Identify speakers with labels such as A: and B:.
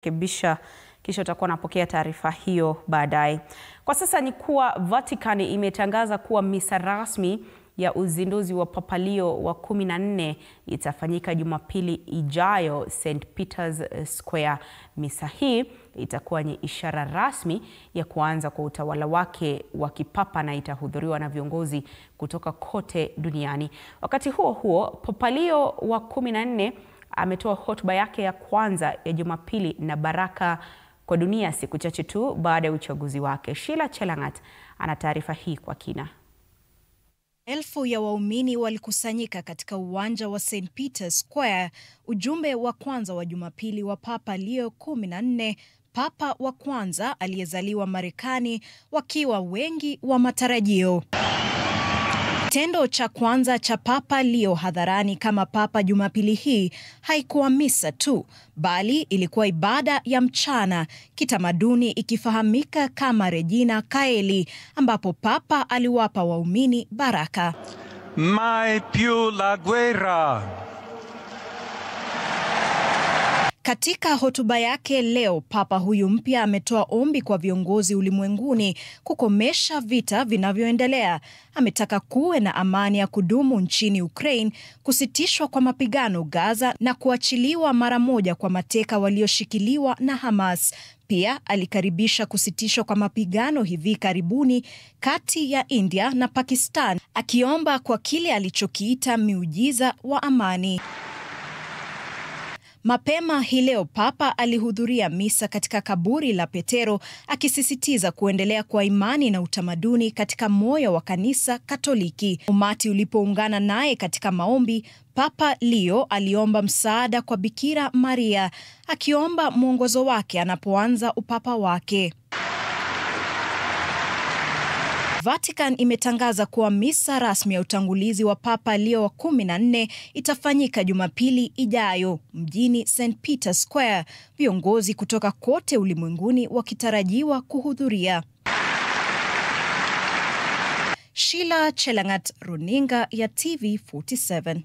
A: Kisha utakuwa napokea taarifa hiyo baadaye. Kwa sasa ni kuwa Vatican imetangaza kuwa misa rasmi ya uzinduzi wa Papa Leo wa 14 itafanyika Jumapili ijayo St. Peter's Square. Misa hii itakuwa ni ishara rasmi ya kuanza kwa utawala wake wa kipapa na itahudhuriwa na viongozi kutoka kote duniani. Wakati huo huo, Papa Leo wa 14 ametoa hotuba yake ya kwanza ya Jumapili na baraka kwa dunia siku chache tu baada ya uchaguzi wake. Sheila Chelangat ana taarifa hii kwa kina.
B: Elfu ya waumini walikusanyika katika uwanja wa St. Peter's Square, ujumbe wa kwanza wa Jumapili wa Papa Leo 14, Papa wa kwanza aliyezaliwa Marekani, wakiwa wengi wa matarajio. Tendo cha kwanza cha Papa Leo hadharani kama Papa Jumapili hii haikuwa misa tu, bali ilikuwa ibada ya mchana, kitamaduni ikifahamika kama Regina Caeli, ambapo Papa aliwapa waumini baraka.
C: Mai più la guerra.
B: Katika hotuba yake leo, Papa huyu mpya ametoa ombi kwa viongozi ulimwenguni kukomesha vita vinavyoendelea. Ametaka kuwe na amani ya kudumu nchini Ukraine, kusitishwa kwa mapigano Gaza na kuachiliwa mara moja kwa mateka walioshikiliwa na Hamas. Pia alikaribisha kusitishwa kwa mapigano hivi karibuni kati ya India na Pakistan, akiomba kwa kile alichokiita miujiza wa amani. Mapema hii leo Papa alihudhuria misa katika kaburi la Petero, akisisitiza kuendelea kwa imani na utamaduni katika moyo wa kanisa Katoliki. Umati ulipoungana naye katika maombi, Papa Leo aliomba msaada kwa Bikira Maria, akiomba mwongozo wake anapoanza upapa wake. Vatican imetangaza kuwa misa rasmi ya utangulizi wa Papa Leo wa 14 itafanyika Jumapili ijayo mjini St. Peter's Square, viongozi kutoka kote ulimwenguni wakitarajiwa kuhudhuria. Sheila Chelangat, runinga ya TV47.